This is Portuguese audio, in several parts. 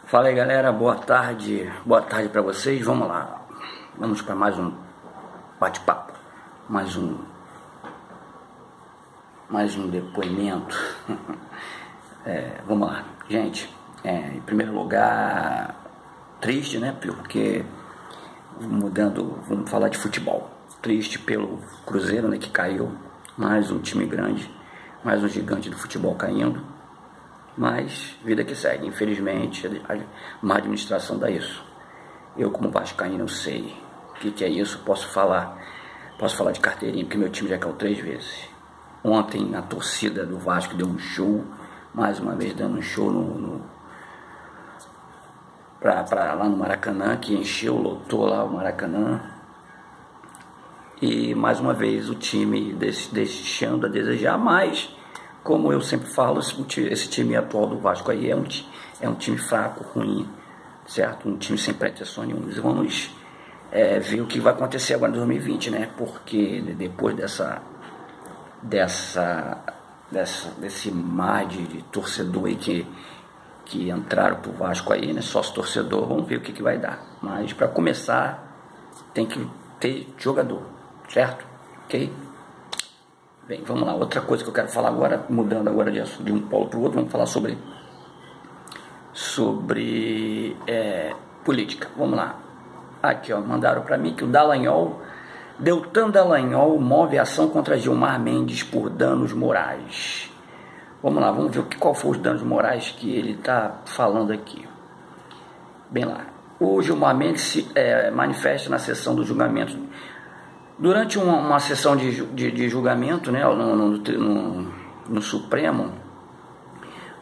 Fala aí, galera, boa tarde para vocês. Vamos lá, vamos para mais um bate-papo, mais um depoimento. Vamos lá, gente. Em primeiro lugar, triste, né? Porque vamos falar de futebol. Triste pelo Cruzeiro, né? Que caiu, mais um time grande, mais um gigante do futebol caindo. Mas vida que segue, infelizmente a má administração dá isso. Eu, como vascaíno, não sei o que é isso. Posso falar de carteirinha, porque meu time já caiu 3 vezes. Ontem a torcida do Vasco deu um show, mais uma vez dando um show lá no Maracanã, que encheu, lotou lá o Maracanã. E mais uma vez o time deixando a desejar, mas como eu sempre falo, esse time atual do Vasco aí é um time fraco, ruim, certo? Um time sem pretensão nenhuma. Vamos ver o que vai acontecer agora em 2020, né? Porque depois desse mar de torcedor aí que entraram pro Vasco aí, né? Sócio torcedor, vamos ver o que vai dar. Mas para começar, tem que ter jogador, certo? Ok? Bem, vamos lá, outra coisa que eu quero falar agora, mudando agora de um polo para o outro, vamos falar sobre política. Vamos lá. Aqui, ó, mandaram para mim que o Deltan Dallagnol move ação contra Gilmar Mendes por danos morais. Vamos lá, vamos ver qual foram os danos morais que ele está falando aqui. Bem lá, o Gilmar Mendes se manifesta na sessão do julgamento. Durante uma sessão de julgamento, né, no Supremo,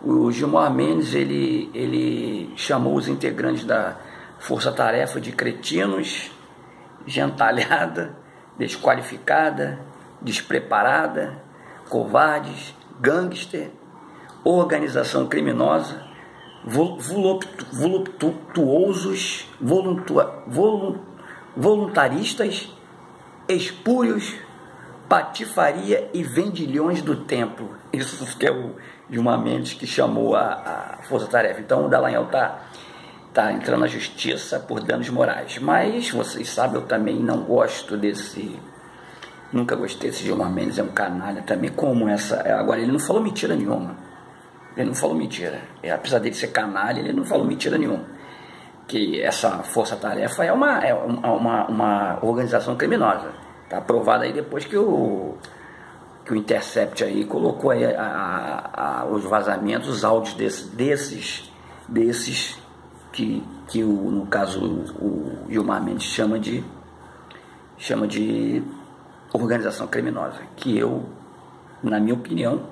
o Gilmar Mendes ele chamou os integrantes da força-tarefa de cretinos, gentalhada, desqualificada, despreparada, covardes, gangster, organização criminosa, voluptuosos, voluntaristas, espúrios, patifaria e vendilhões do templo. Isso que é o Gilmar Mendes que chamou a força-tarefa. Então o Dallagnol tá entrando na justiça por danos morais. Mas vocês sabem, eu também não gosto nunca gostei desse Gilmar Mendes, é um canalha também, como essa. Agora, ele não falou mentira nenhuma. Ele não falou mentira. Apesar dele ser canalha, ele não falou mentira nenhuma. Que essa força-tarefa é uma organização criminosa. Está aprovado aí depois que o Intercept aí colocou aí os vazamentos, os áudios desses que no caso o Gilmar Mendes chama de organização criminosa, que eu, na minha opinião,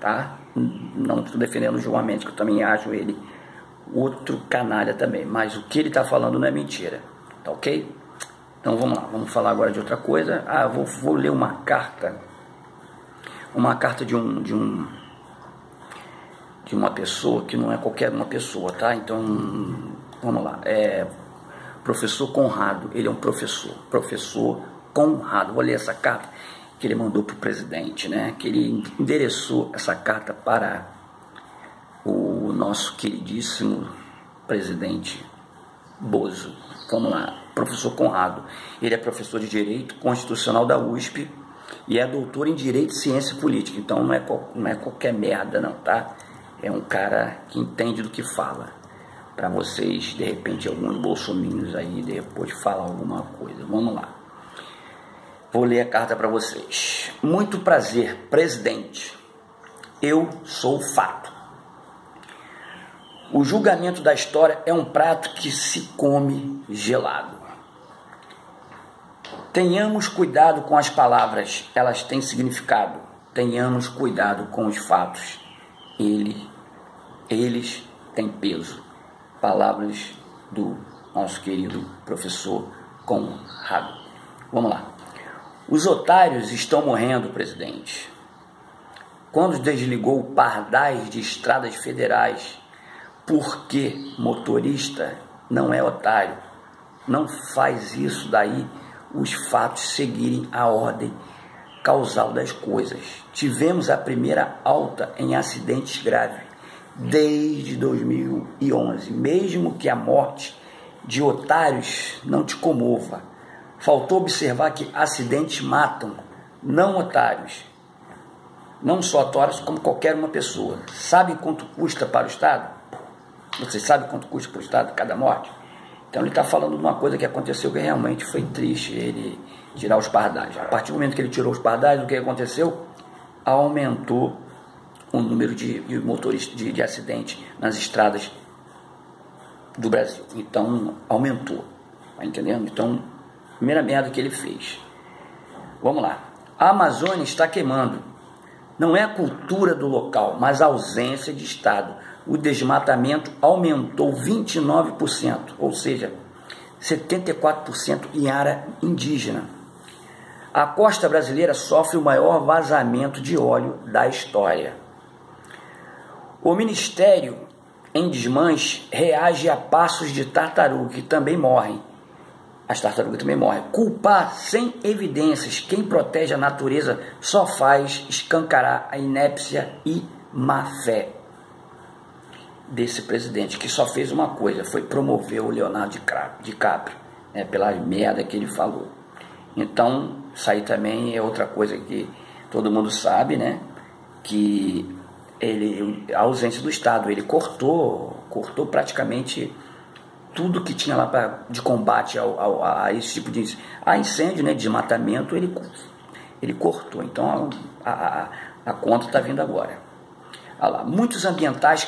tá? Não estou defendendo o Gilmar Mendes, que eu também acho ele outro canalha também, mas o que ele está falando não é mentira, tá ok? Então vamos lá, vamos falar agora de outra coisa. Vou ler uma carta de uma pessoa que não é qualquer uma pessoa, tá? Então vamos lá, professor Conrado, ele é um professor Conrado. Vou ler essa carta que ele mandou para o presidente, né? Que ele endereçou essa carta para o nosso queridíssimo presidente Bozo. Vamos lá, professor Conrado. Ele é professor de Direito Constitucional da USP e é doutor em Direito e Ciência Política. Então não é qualquer merda não, tá? É um cara que entende do que fala. Para vocês, de repente, alguns bolsominions aí depois falar alguma coisa. Vamos lá. Vou ler a carta para vocês. Muito prazer, presidente. Eu sou o fato. O julgamento da história é um prato que se come gelado. Tenhamos cuidado com as palavras, elas têm significado. Tenhamos cuidado com os fatos, eles têm peso. Palavras do nosso querido professor Conrado. Vamos lá. Os otários estão morrendo, presidente. Quando desligou pardais de estradas federais, porque motorista não é otário, não faz isso daí os fatos seguirem a ordem causal das coisas. Tivemos a primeira alta em acidentes graves desde 2011. Mesmo que a morte de otários não te comova, faltou observar que acidentes matam, não otários. Não só otários, como qualquer uma pessoa. Sabe quanto custa para o Estado? Você sabe quanto custa para o Estado cada morte? Então ele está falando de uma coisa que aconteceu que realmente foi triste, ele tirar os pardais. A partir do momento que ele tirou os pardais, o que aconteceu? Aumentou o número de motoristas de acidentes nas estradas do Brasil. Então aumentou, tá entendendo? Então, primeira merda que ele fez. Vamos lá. A Amazônia está queimando. Não é a cultura do local, mas a ausência de Estado. O desmatamento aumentou 29%, ou seja, 74% em área indígena. A costa brasileira sofre o maior vazamento de óleo da história. O Ministério em desmanche reage a passos de tartaruga, que também morrem. As tartarugas também morrem. Culpar sem evidências quem protege a natureza só faz escancarar a inépcia e má fé desse presidente, que só fez uma coisa, foi promover o Leonardo DiCaprio, né, pela merda que ele falou. Então, isso aí também é outra coisa que todo mundo sabe, né, que a ausência do Estado, ele cortou praticamente tudo que tinha lá de combate a esse tipo de incêndio, né, desmatamento, ele cortou. Então a conta está vindo agora. Olha lá, muitos ambientais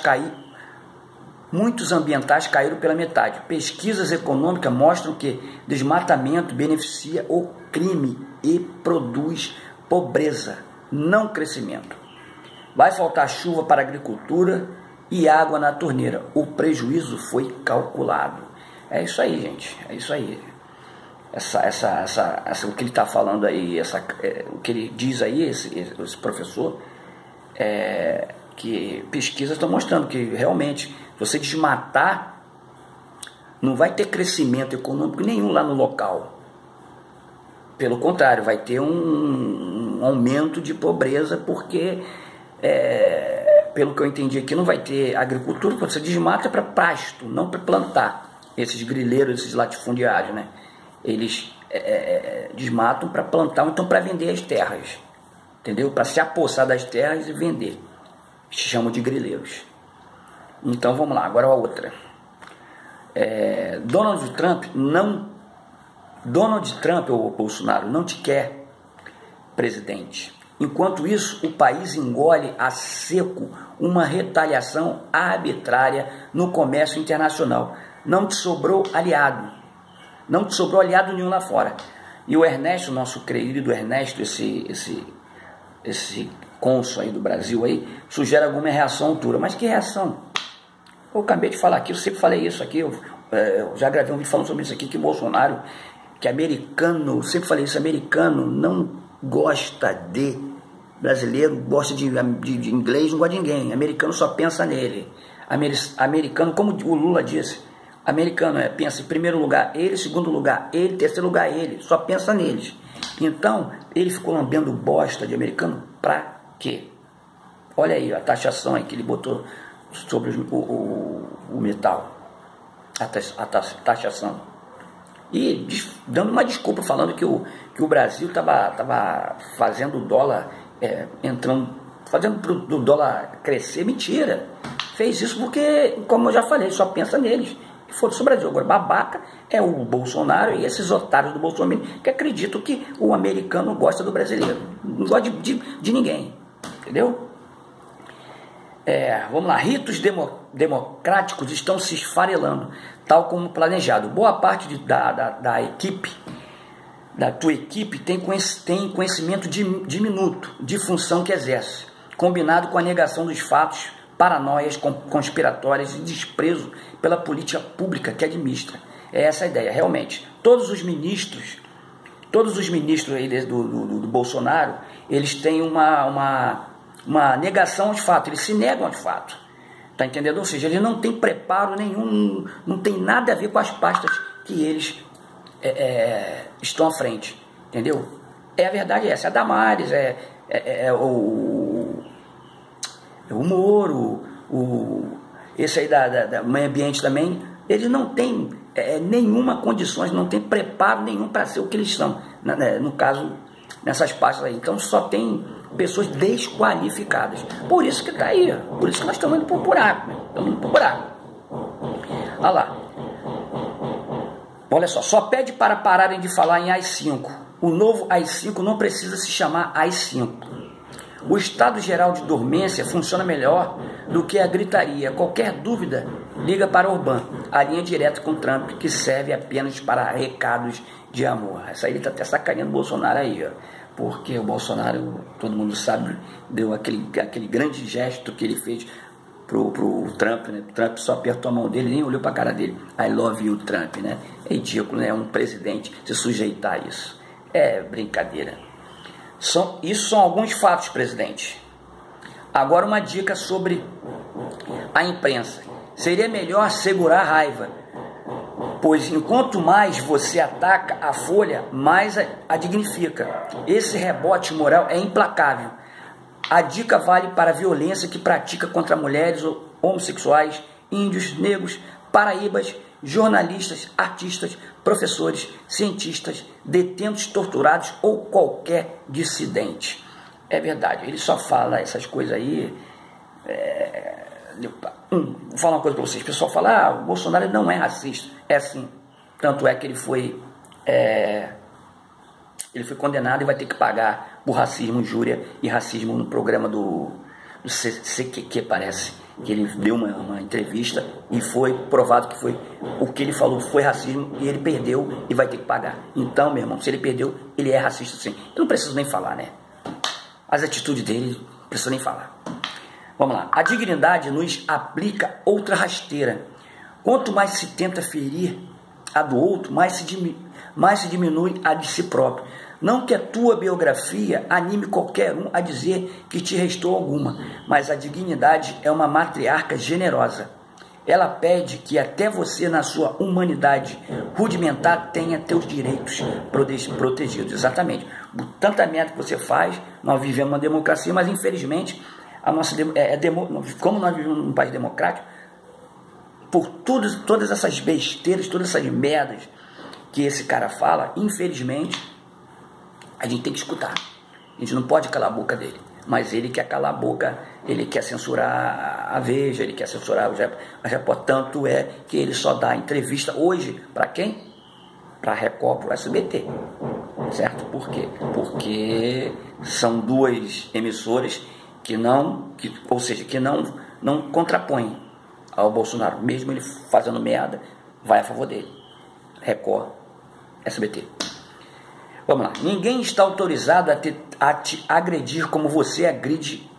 caíram pela metade. Pesquisas econômicas mostram que desmatamento beneficia o crime e produz pobreza, não crescimento. Vai faltar chuva para a agricultura e água na torneira. O prejuízo foi calculado. É isso aí, gente. É isso aí. O que ele está falando aí, o que ele diz aí, esse professor, que pesquisas estão mostrando que realmente, se você desmatar, não vai ter crescimento econômico nenhum lá no local. Pelo contrário, vai ter um aumento de pobreza, porque pelo que eu entendi aqui, não vai ter agricultura, porque você desmata para pasto, não para plantar. Esses grileiros, esses latifundiários, né? Eles desmatam para plantar, ou então para vender as terras, entendeu? Para se apossar das terras e vender. Se chamam de grileiros. Então vamos lá, agora a outra. Donald Trump, ou Bolsonaro, não te quer presidente. Enquanto isso, o país engole a seco uma retaliação arbitrária no comércio internacional. Não te sobrou aliado. Não te sobrou aliado nenhum lá fora. E o Ernesto, nosso querido Ernesto, esse cônsul aí do Brasil aí, sugere alguma reação à altura. Mas que reação? Eu acabei de falar aqui, eu sempre falei isso aqui, eu já gravei um vídeo falando sobre isso aqui, que Bolsonaro, que americano, eu sempre falei isso, americano não gosta de brasileiro, gosta de inglês, não gosta de ninguém. Americano só pensa nele. Americano, como o Lula disse, americano pensa em primeiro lugar ele, segundo lugar ele, terceiro lugar ele, só pensa neles. Então, ele ficou lambendo bosta de americano pra quê? Olha aí a taxação aí que ele botou sobre o metal, a taxação. E dando uma desculpa, falando que o Brasil estava fazendo o dólar, fazendo o dólar crescer. Mentira. Fez isso porque, como eu já falei, só pensa neles. E foda-se o Brasil. Agora, babaca é o Bolsonaro e esses otários do Bolsonaro que acreditam que o americano gosta do brasileiro. Não gosta de ninguém. Entendeu? Vamos lá. Ritos democráticos estão se esfarelando, tal como planejado. Boa parte da equipe, da tua equipe, tem conhecimento diminuto de função que exerce, combinado com a negação dos fatos, paranoias conspiratórias e desprezo pela política pública que administra. É essa a ideia, realmente. Todos os ministros aí do Bolsonaro, eles têm uma negação aos fatos, eles se negam aos fatos. Tá entendendo? Ou seja, eles não têm preparo nenhum, não tem nada a ver com as pastas que eles estão à frente. Entendeu? A verdade é essa. A Damares, o Moro, esse aí da meio ambiente também, eles não têm nenhuma condições, não tem preparo nenhum para ser o que eles são, no caso, nessas pastas aí. Então só tem pessoas desqualificadas. Por isso que está aí, por isso que nós estamos indo para o buraco, né? Estamos indo para o buraco. Olha lá. Olha só pede para pararem de falar em AI-5. O novo AI-5 não precisa se chamar AI-5. O estado geral de dormência funciona melhor do que a gritaria. Qualquer dúvida, liga para Orbán, a linha direta com Trump, que serve apenas para recados de amor. Essa aí ele está até sacaneando o Bolsonaro aí, ó. Porque o Bolsonaro, todo mundo sabe, deu aquele grande gesto que ele fez pro Trump, né? O Trump só apertou a mão dele, nem olhou para a cara dele. I love you, Trump, né? É ridículo, né? Um presidente se sujeitar a isso. É brincadeira. Isso são alguns fatos, presidente. Agora uma dica sobre a imprensa. Seria melhor segurar a raiva, pois enquanto mais você ataca a Folha, mais a dignifica. Esse rebote moral é implacável. A dica vale para a violência que pratica contra mulheres, homossexuais, índios, negros, paraíbas, jornalistas, artistas, professores, cientistas, detentos, torturados ou qualquer dissidente. É verdade, ele só fala essas coisas aí. Vou falar uma coisa para vocês. O pessoal fala, o Bolsonaro não é racista. É sim. Tanto é que ele foi condenado e vai ter que pagar por racismo, injúria e racismo no programa do CQQ, parece. Que ele deu uma entrevista e foi provado que foi o que ele falou foi racismo e ele perdeu e vai ter que pagar. Então, meu irmão, se ele perdeu, ele é racista sim. Eu não preciso nem falar, né? As atitudes dele, não preciso nem falar. Vamos lá. A dignidade nos aplica outra rasteira. Quanto mais se tenta ferir a do outro, mais se diminui a de si próprio. Não que a tua biografia anime qualquer um a dizer que te restou alguma, mas a dignidade é uma matriarca generosa. Ela pede que até você, na sua humanidade rudimentar, tenha teus direitos protegidos. Exatamente. Tanta merda que você faz, nós vivemos uma democracia, mas infelizmente, como nós vivemos num país democrático, por todas essas besteiras, todas essas merdas que esse cara fala, infelizmente, a gente tem que escutar. A gente não pode calar a boca dele. Mas ele quer calar a boca, ele quer censurar a Veja, ele quer censurar o repórter. Tanto é que ele só dá entrevista hoje para quem? Para a Record, para o SBT. Certo? Por quê? Porque são duas emissoras que não contrapõem ao Bolsonaro. Mesmo ele fazendo merda, vai a favor dele. Record, SBT. Vamos lá. Ninguém está autorizado a te agredir como você agride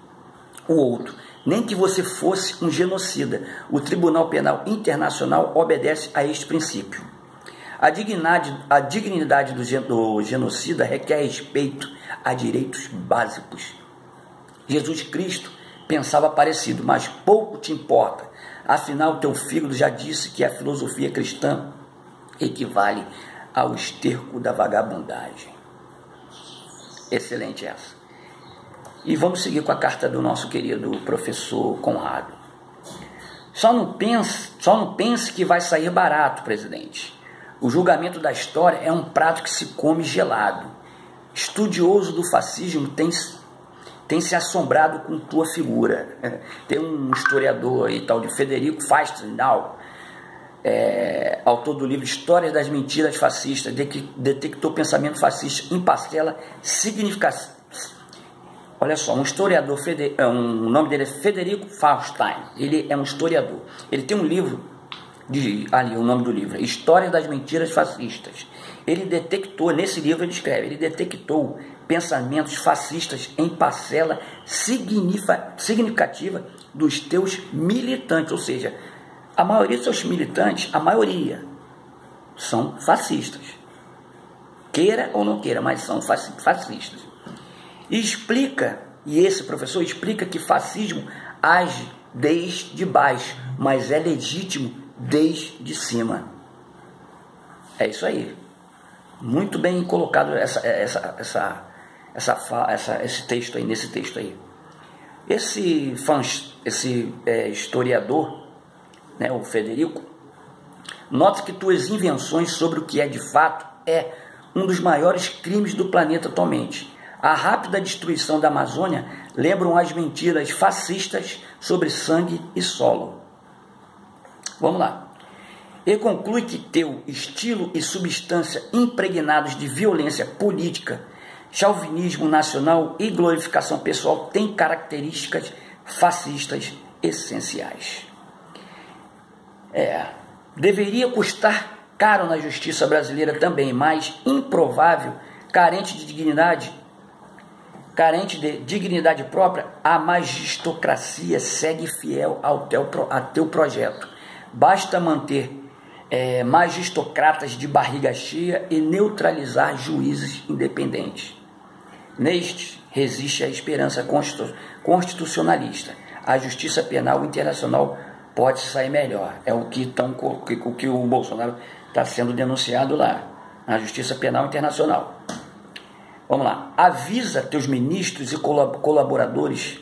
o outro. Nem que você fosse um genocida. O Tribunal Penal Internacional obedece a este princípio. A dignidade do genocida requer respeito a direitos básicos. Jesus Cristo pensava parecido, mas pouco te importa. Afinal, teu fígado já disse que a filosofia cristã equivale ao esterco da vagabundagem. Excelente essa. E vamos seguir com a carta do nosso querido professor Conrado. Só não pense que vai sair barato, presidente. O julgamento da história é um prato que se come gelado. Estudioso do fascismo tem se assombrado com tua figura. Tem um historiador aí, tal de Federico Fastenau, autor do livro Histórias das Mentiras Fascistas, detectou pensamento fascista em parcela significativa. Olha só, um historiador, o nome dele é Federico Fastenau, ele é um historiador. Ele tem um livro, o nome do livro é Histórias das Mentiras Fascistas. Ele detectou, nesse livro ele escreve, ele detectou pensamentos fascistas em parcela significativa dos teus militantes, ou seja, a maioria dos seus militantes, a maioria, são fascistas. Queira ou não queira, mas são fascistas. E esse professor explica que fascismo age desde baixo, mas é legítimo desde cima. É isso aí. Muito bem colocado esse texto aí, nesse texto aí. Esse historiador, né, o Federico, nota que tuas invenções sobre o que é de fato um dos maiores crimes do planeta atualmente. A rápida destruição da Amazônia lembram as mentiras fascistas sobre sangue e solo. Vamos lá. Ele conclui que teu estilo e substância impregnados de violência política, chauvinismo nacional e glorificação pessoal têm características fascistas essenciais. Deveria custar caro na justiça brasileira também, mas improvável, carente de dignidade própria, a magistocracia segue fiel a teu projeto. Basta manter magistocratas de barriga cheia e neutralizar juízes independentes. Neste resiste a esperança constitucionalista. A justiça penal internacional pode sair melhor. É o que o Bolsonaro está sendo denunciado lá, na Justiça Penal Internacional. Vamos lá. Avisa teus ministros e colaboradores.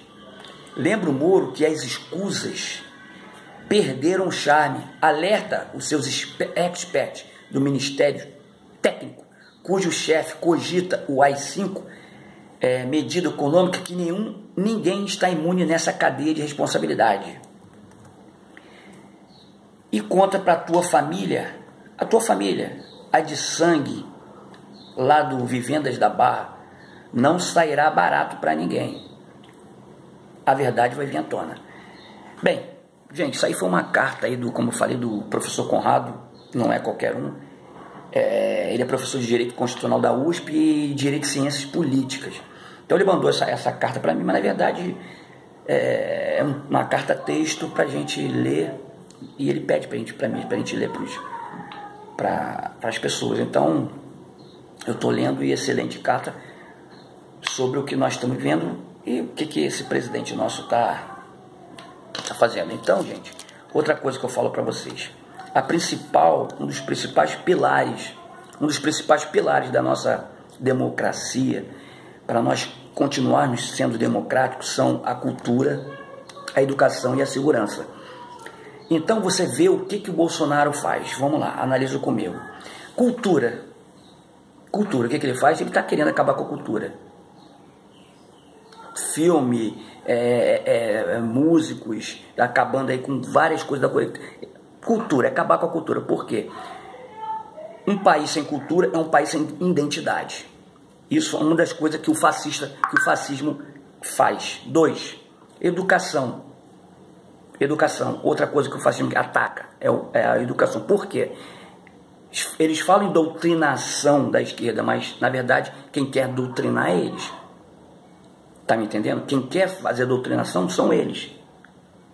Lembra o Moro que as escusas perderam o charme. Alerta os seus experts do Ministério Técnico, cujo chefe cogita o AI-5, medida econômica que ninguém está imune nessa cadeia de responsabilidade. E conta para a tua família, a de sangue, lá do Vivendas da Barra, não sairá barato para ninguém. A verdade vai vir à tona. Bem, gente, isso aí foi uma carta aí como eu falei, do professor Conrado, não é qualquer um. Ele é professor de Direito Constitucional da USP e Direito de Ciências Políticas. Então ele mandou essa carta para mim, mas na verdade é uma carta texto para a gente ler, e ele pede para a gente ler para as pessoas. Então eu estou lendo, e excelente carta sobre o que nós estamos vivendo e o que esse presidente nosso está fazendo. Então, gente, outra coisa que eu falo para vocês, um dos principais pilares da nossa democracia, para nós continuarmos sendo democráticos, são a cultura, a educação e a segurança. Então você vê o que o Bolsonaro faz. Vamos lá, analisa comigo. Cultura, o que ele faz? Ele está querendo acabar com a cultura. Filme, músicos, acabando aí com várias coisas da cultura, acabar com a cultura. Por quê? Um país sem cultura é um país sem identidade. Isso é uma das coisas que o fascismo faz. 2, educação. Outra coisa que o fascismo ataca é a educação. Por quê? Eles falam em doutrinação da esquerda, mas na verdade quem quer doutrinar é eles. Tá me entendendo? Quem quer fazer doutrinação são eles,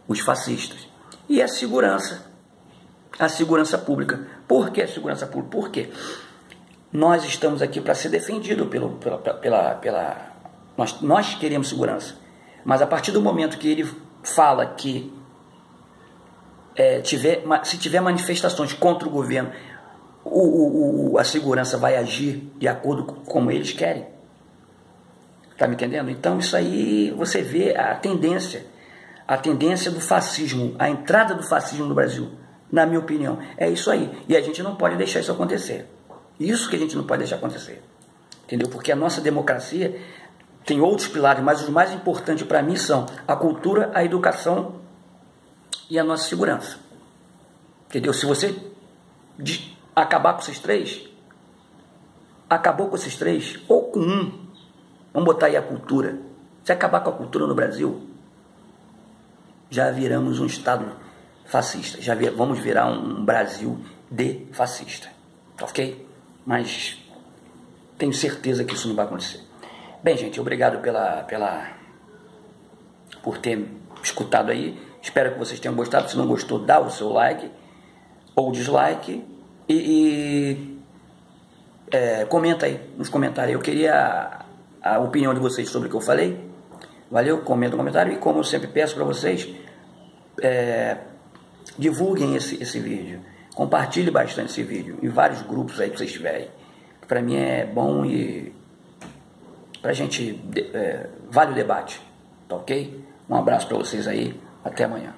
os fascistas. E a segurança pública. Por que a segurança pública? Por quê? Nós estamos aqui para ser defendidos nós queremos segurança. Mas a partir do momento que ele fala que se tiver manifestações contra o governo, a segurança vai agir de acordo com como eles querem. Tá me entendendo? Então isso aí você vê a tendência do fascismo, a entrada do fascismo no Brasil, na minha opinião, é isso aí. E a gente não pode deixar isso acontecer. Isso que a gente não pode deixar acontecer. Entendeu? Porque a nossa democracia tem outros pilares, mas os mais importantes para mim são a cultura, a educação e a nossa segurança. Entendeu? Se você acabar com esses três, acabou com esses três, ou com um, vamos botar aí a cultura. Se acabar com a cultura no Brasil, já viramos um Estado fascista. Vamos virar um Brasil de fascista. Ok? Mas tenho certeza que isso não vai acontecer. Bem, gente, obrigado por ter escutado aí. Espero que vocês tenham gostado. Se não gostou, dá o seu like ou dislike e comenta aí nos comentários. Eu queria a opinião de vocês sobre o que eu falei. Valeu? Comenta no comentário. E como eu sempre peço para vocês, divulguem esse vídeo. Compartilhe bastante esse vídeo em vários grupos aí que vocês tiverem. Para mim é bom e pra gente vale o debate. Tá ok? Um abraço para vocês aí. Até amanhã.